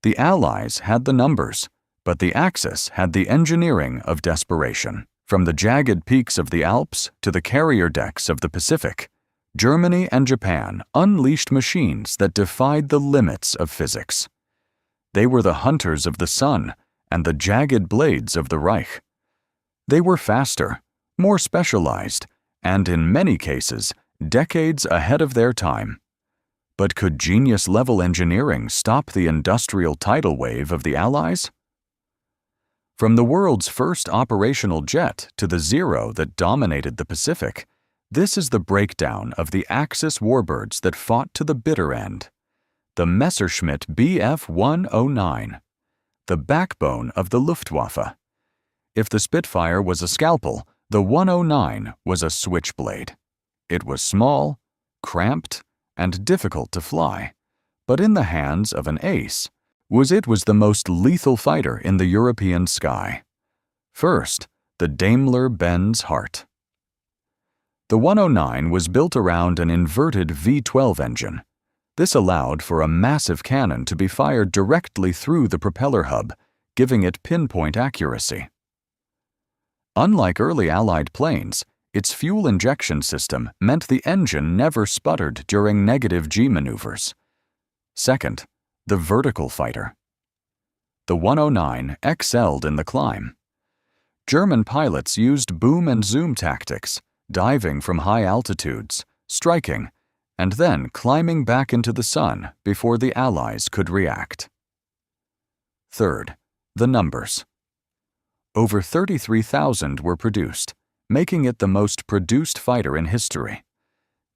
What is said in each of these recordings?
The Allies had the numbers, but the Axis had the engineering of desperation. From the jagged peaks of the Alps to the carrier decks of the Pacific, Germany and Japan unleashed machines that defied the limits of physics. They were the hunters of the sun and the jagged blades of the Reich. They were faster, more specialized, and in many cases, decades ahead of their time. But could genius-level engineering stop the industrial tidal wave of the Allies? From the world's first operational jet to the Zero that dominated the Pacific, this is the breakdown of the Axis warbirds that fought to the bitter end. The Messerschmitt Bf 109, the backbone of the Luftwaffe. If the Spitfire was a scalpel, the 109 was a switchblade. It was small, cramped, and difficult to fly, but in the hands of an ace, it was the most lethal fighter in the European sky. First, the Daimler-Benz Heart. The 109 was built around an inverted V12 engine. This allowed for a massive cannon to be fired directly through the propeller hub, giving it pinpoint accuracy. Unlike early Allied planes, its fuel injection system meant the engine never sputtered during negative G maneuvers. Second, the vertical fighter. The 109 excelled in the climb. German pilots used boom and zoom tactics, diving from high altitudes, striking, and then climbing back into the sun before the Allies could react. Third, the numbers. Over 33,000 were produced, making it the most produced fighter in history.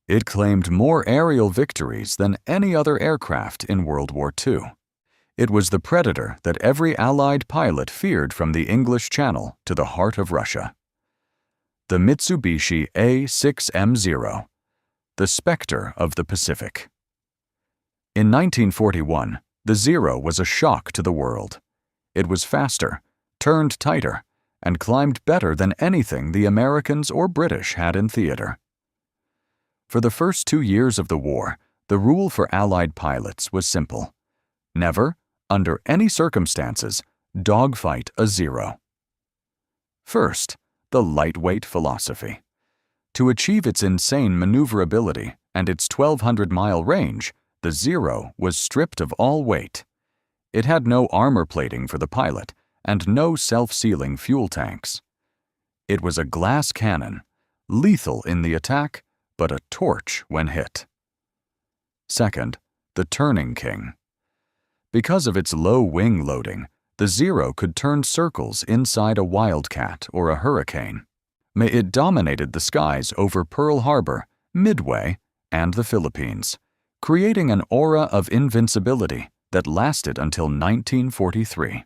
It claimed more aerial victories than any other aircraft in World War II. It was the Predator that every Allied pilot feared from the English Channel to the heart of Russia. The Mitsubishi A6M Zero, the Spectre of the Pacific. In 1941, the Zero was a shock to the world. It was faster, turned tighter, and climbed better than anything the Americans or British had in theater. For the first 2 years of the war, the rule for Allied pilots was simple. Never, under any circumstances, dogfight a Zero. First, the lightweight philosophy. To achieve its insane maneuverability and its 1,200-mile range, the Zero was stripped of all weight. It had no armor plating for the pilot and no self-sealing fuel tanks. It was a glass cannon, lethal in the attack, but a torch when hit. Second, the turning king. Because of its low wing loading, the Zero could turn circles inside a Wildcat or a Hurricane. It dominated the skies over Pearl Harbor, Midway, and the Philippines, creating an aura of invincibility that lasted until 1943.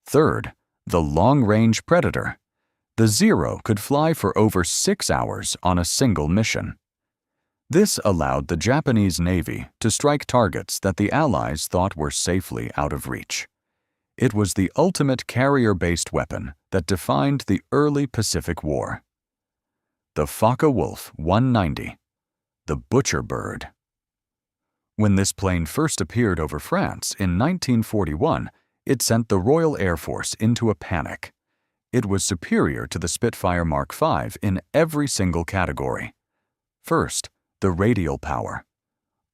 Third, the long-range Predator. The Zero could fly for over 6 hours on a single mission. This allowed the Japanese Navy to strike targets that the Allies thought were safely out of reach. It was the ultimate carrier-based weapon that defined the early Pacific War. The Focke-Wulf 190, the Butcher Bird. When this plane first appeared over France in 1941, it sent the Royal Air Force into a panic. It was superior to the Spitfire Mark V in every single category. First, the radial power.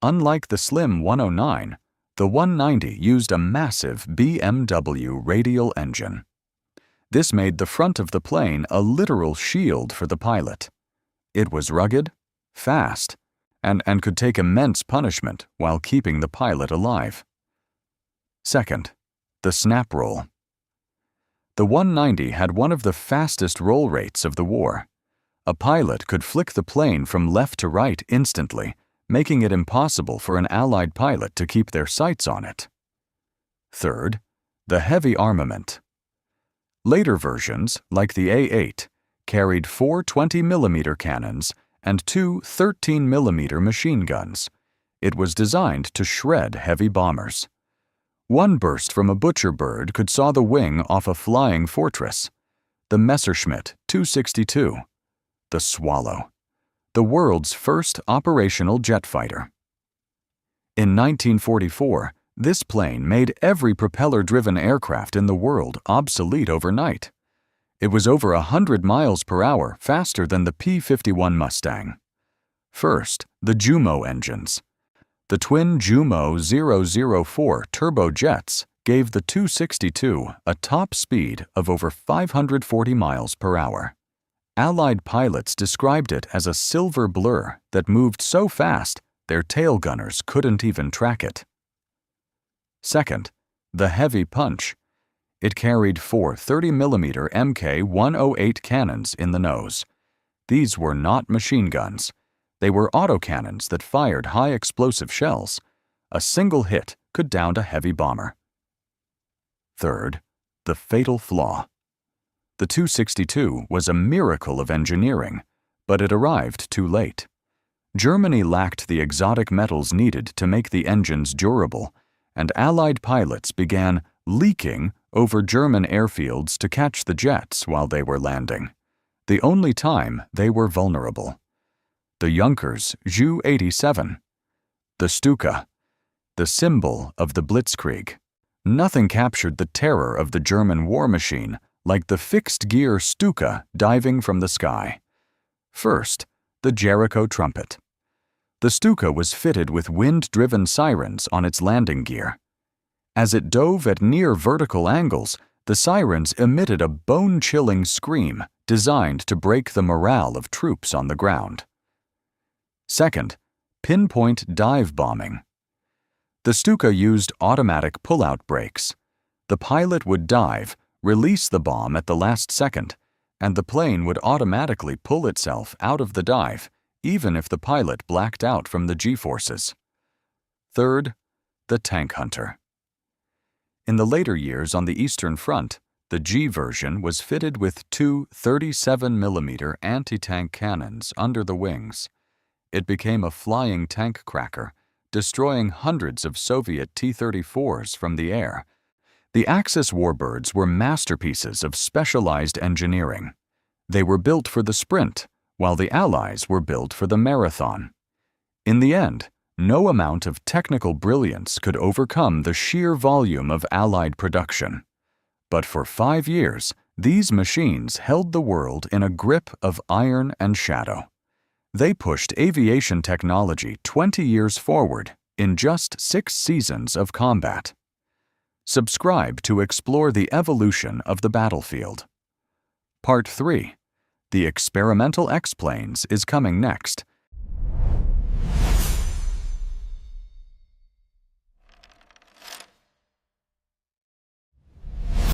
Unlike the slim 109, the 190 used a massive BMW radial engine. This made the front of the plane a literal shield for the pilot. It was rugged, fast, and could take immense punishment while keeping the pilot alive. Second, the snap roll. The 190 had one of the fastest roll rates of the war. A pilot could flick the plane from left to right instantly, making it impossible for an Allied pilot to keep their sights on it. Third, the heavy armament. Later versions, like the A8, carried 4 20mm cannons and 2 13mm machine guns. It was designed to shred heavy bombers. One burst from a Butcher Bird could saw the wing off a flying fortress. The Messerschmitt 262, the Swallow, the world's first operational jet fighter. In 1944, This plane made every propeller-driven aircraft in the world obsolete overnight. It was over 100 miles per hour faster than the P-51 Mustang. First, the Jumo engines. The twin Jumo 004 turbojets gave the 262 a top speed of over 540 miles per hour. Allied pilots described it as a silver blur that moved so fast their tail gunners couldn't even track it. Second, the Heavy Punch. It carried four 30mm Mk-108 cannons in the nose. These were not machine guns. They were autocannons that fired high explosive shells. A single hit could down a heavy bomber. Third, the Fatal Flaw. The 262 was a miracle of engineering, but it arrived too late. Germany lacked the exotic metals needed to make the engines durable, and Allied pilots began leaking over German airfields to catch the jets while they were landing, the only time they were vulnerable. The Junkers Ju-87. The Stuka, the symbol of the Blitzkrieg. Nothing captured the terror of the German war machine like the fixed-gear Stuka diving from the sky. First, the Jericho trumpet. The Stuka was fitted with wind-driven sirens on its landing gear. As it dove at near vertical angles, the sirens emitted a bone-chilling scream designed to break the morale of troops on the ground. Second, pinpoint dive bombing. The Stuka used automatic pull-out brakes. The pilot would dive, release the bomb at the last second, and the plane would automatically pull itself out of the dive, even if the pilot blacked out from the G-forces. Third, the Tank Hunter. In the later years on the Eastern Front, the G version was fitted with two 37mm anti-tank cannons under the wings. It became a flying tank cracker, destroying hundreds of Soviet T-34s from the air. The Axis warbirds were masterpieces of specialized engineering. They were built for the sprint, while the Allies were built for the marathon. In the end, no amount of technical brilliance could overcome the sheer volume of Allied production. But for 5 years, these machines held the world in a grip of iron and shadow. They pushed aviation technology 20 years forward in just 6 seasons of combat. Subscribe to explore the evolution of the battlefield. Part 3. The Experimental X-Planes is coming next.